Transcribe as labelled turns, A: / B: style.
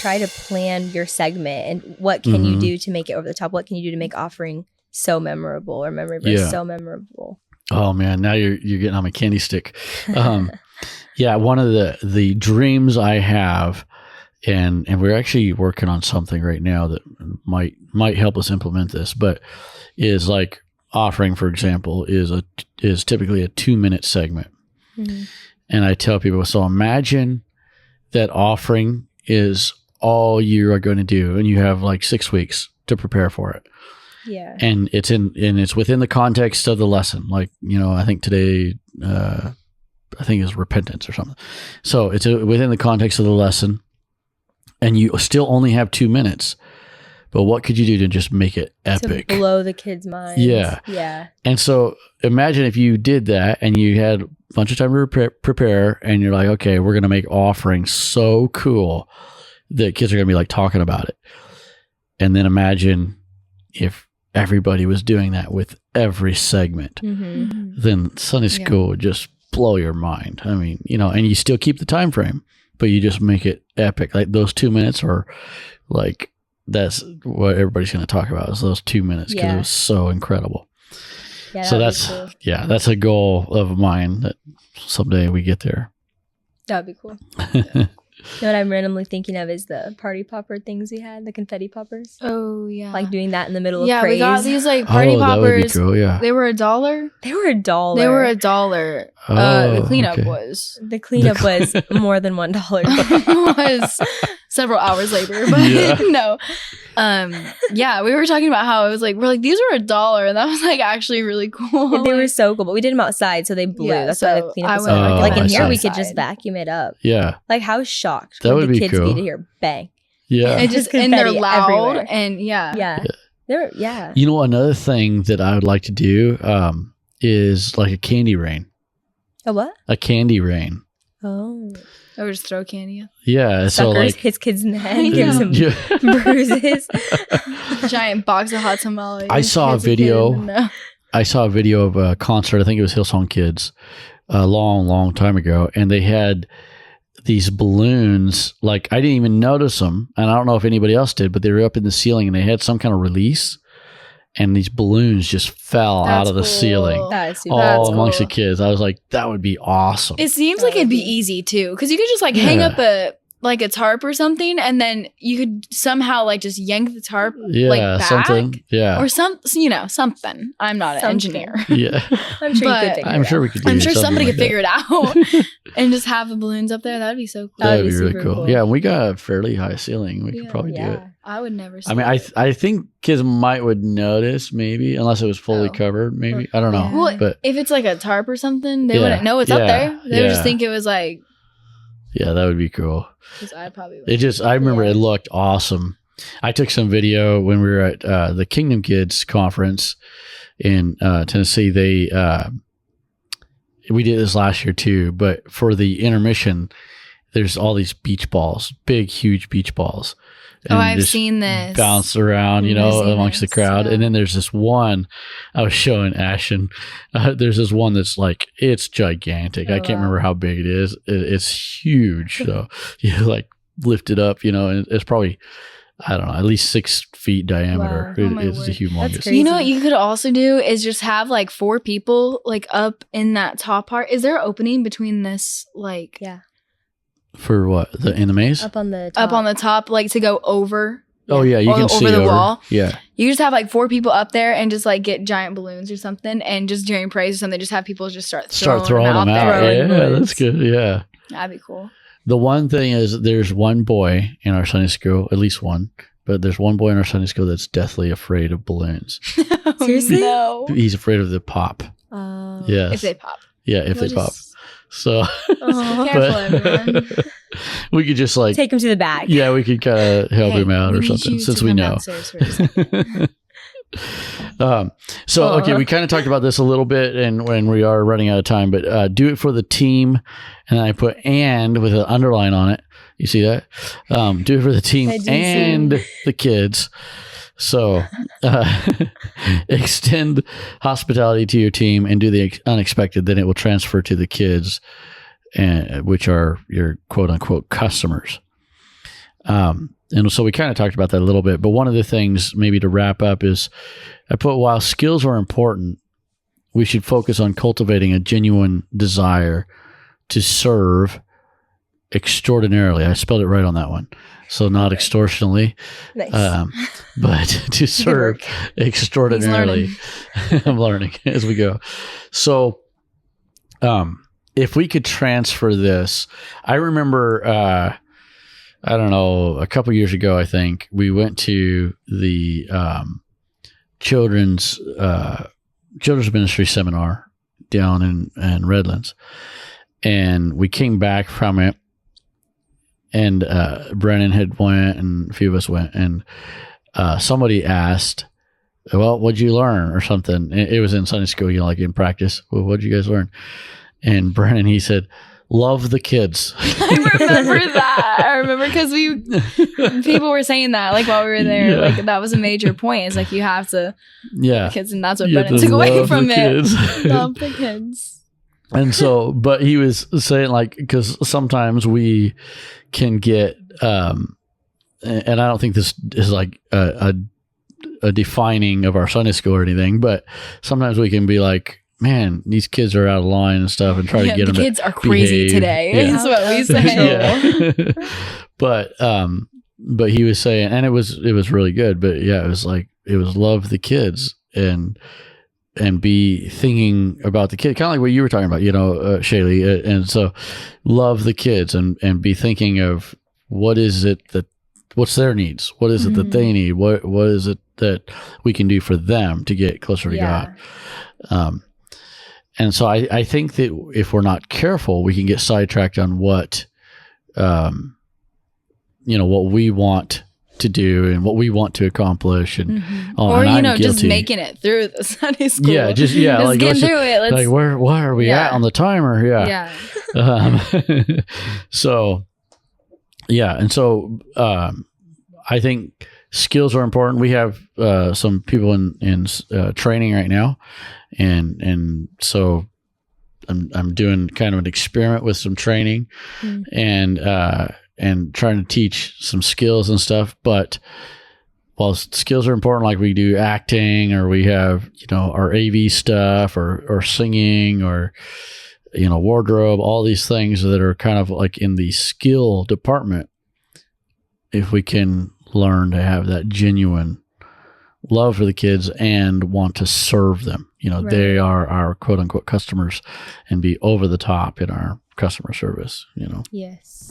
A: try to plan your segment and what can you do to make it over the top? What can you do to make offering so memorable or memory verse so memorable?
B: Oh man, now you're getting on my candy stick. Yeah, one of the dreams I have, and we're actually working on something right now that might help us implement this, but is like offering, for example, is typically a 2-minute segment. And I tell people, so imagine that offering is all you are going to do, and you have like 6 weeks to prepare for it.
A: Yeah.
B: And it's within the context of the lesson. Like, I think today, I think it's repentance or something. So it's within the context of the lesson, and you still only have 2 minutes. But what could you do to just make it epic?
A: To blow the kids' minds.
B: Yeah.
A: Yeah.
B: And so imagine if you did that and you had a bunch of time to prepare, and you're like, okay, we're going to make offerings so cool that kids are going to be like talking about it. And then imagine if everybody was doing that with every segment, then Sunday school would just blow your mind. I mean, and you still keep the time frame, but you just make it epic. Like those 2 minutes are like, that's what everybody's going to talk about, is those 2 minutes, because it was so incredible.
A: Yeah,
B: so that's cool. That's a goal of mine, that someday we get there.
A: That would be cool. You know what I'm randomly thinking of is the party popper things we had, the confetti poppers.
C: Oh, yeah.
A: Like doing that in the middle of praise.
C: Yeah, we got these like party poppers.
B: That would be cool, yeah.
C: They were $1.
A: They were $1.
C: They were $1. The cleanup was.
A: The cleanup was more than $1.
C: It was several hours later, but no. Yeah, we were talking about how it was like, we're like, these were $1, and that was like actually really cool.
A: And they were so cool, but we did them outside, so they blew.
C: Yeah,
A: that's why the cleanup was so like in here we could just vacuum it up.
B: Yeah.
A: Like how shocked
B: that would
A: the
B: be
A: kids
B: cool.
A: be to hear bang.
B: Yeah.
C: And they're loud
A: everywhere.
C: and
A: Yeah. They're
B: another thing that I would like to do is like a candy rain.
A: A what?
B: A candy rain.
A: Oh.
C: Or just throw candy at
B: Yeah. So like
A: his kids in the head, give some bruises.
C: Giant box of hot tamales.
B: I saw a video. I saw a video of a concert. I think it was Hillsong Kids a long time ago. And they had these balloons. Like, I didn't even notice them. And I don't know if anybody else did, but they were up in the ceiling and they had some kind of release. And these balloons just fell out of the ceiling.
A: That's
B: all amongst the kids. I was like, that would be awesome.
C: It seems like it'd be easy too, because you could just like hang up a tarp or something, and then you could somehow like just yank the tarp like back,
B: something. Yeah,
C: or something. I'm not an engineer.
B: Yeah,
A: I'm sure you could figure it out.
B: I'm sure we could.
C: I'm sure somebody
B: like
C: could figure it out and just have the balloons up there. That'd be so cool.
B: That'd be really cool. Yeah, we got a fairly high ceiling. We could probably do it.
C: I would never.
B: I mean, I think kids would notice, maybe, unless it was fully covered. Maybe I don't know.
C: Well,
B: but
C: if it's like a tarp or something, they wouldn't know it's up there. They would just think it was like.
B: Yeah, that would be cool.
C: I probably would.
B: I remember it looked awesome. I took some video when we were at the Kingdom Kids conference in Tennessee. We did this last year too, but for the intermission, there's all these beach balls, big, huge beach balls.
C: And I've seen this.
B: Bounce around, amongst the crowd. Yeah. And then there's this one I was showing Ashton. There's this one that's like, it's gigantic. I can't remember how big it is. It's huge. So you like lift it up, and it's probably, I don't know, at least 6 feet diameter.
C: Wow.
B: It's humongous.
C: You know what you could also do is just have like 4 people like up in that top part. Is there an opening between this like...
A: Yeah.
B: For what? In the maze?
A: Up on the
C: top, like to go over.
B: Oh, yeah. You can see
C: over the wall.
B: Yeah.
C: You just have like 4 people up there and just like get giant balloons or something, and just during praise or something, just have people just start throwing them out.
B: Yeah, that's good. Yeah.
C: That'd be cool.
B: The one thing is there's one boy in our Sunday school, at least one, but there's one boy in our Sunday school that's deathly afraid of balloons.
A: Seriously?
C: No.
B: He's afraid of the pop. Yes.
C: If they pop.
B: Yeah, if they pop. So,
C: careful, everyone.
B: We could just like
A: take him to the back.
B: Yeah, we could kind of help him out or something, since we know. Okay, we kind of talked about this a little bit, and when we are running out of time, but do it for the team, and I put "and" with an underline on it. You see that? Do it for the team and the kids. So extend hospitality to your team and do the unexpected. Then it will transfer to the kids, which are your quote unquote customers. And so we kind of talked about that a little bit, but one of the things maybe to wrap up is I put, while skills are important, we should focus on cultivating a genuine desire to serve extraordinarily. I spelled it right on that one. So not extortionally,
A: Nice.
B: but to serve extraordinarily. I'm learning as we go. So, if we could transfer this, I remember, I don't know, a couple years ago, I think we went to the children's ministry seminar down in Redlands, and we came back from it. And Brennan had went, and a few of us went, and somebody asked, "Well, what'd you learn?" or something. It was in Sunday school, like in practice. Well, what'd you guys learn? And Brennan, he said, "Love the kids."
C: I remember that. I remember because people were saying that like while we were there.
B: Yeah.
C: Like that was a major point. It's like you have to love the kids, and that's what
B: You
C: Brennan took away from it.
B: kids.
C: Love the kids.
B: And so, but he was saying, like, because sometimes we can get, and I don't think this is like a defining of our Sunday school or anything, but sometimes we can be like, man, these kids are out of line and stuff, and try to get them.
C: The kids are crazy
B: behave.
C: today.
B: Yeah.
C: That's what we say.
B: Yeah. But he was saying, and it was really good. But yeah, it was love the kids and be thinking about the kid, kind of like what you were talking about, Shaylee. And so love the kids and be thinking of what's their needs? What is it that they need? What is it that we can do for them to get closer to God? And so I think that if we're not careful, we can get sidetracked on what we want to do and what we want to accomplish, and
C: just making it through the Sunday school.
B: Just
C: like getting through it.
B: Like where are we at on the timer? So I think skills are important. We have some people in training right now, and so I'm doing kind of an experiment with some training, and trying to teach some skills and stuff. But while skills are important, like we do acting, or we have, our AV stuff, or singing, or, wardrobe, all these things that are kind of like in the skill department, if we can learn to have that genuine love for the kids and want to serve them,
A: Right.
B: They are our quote unquote customers, and be over the top in our customer service,
A: Yes.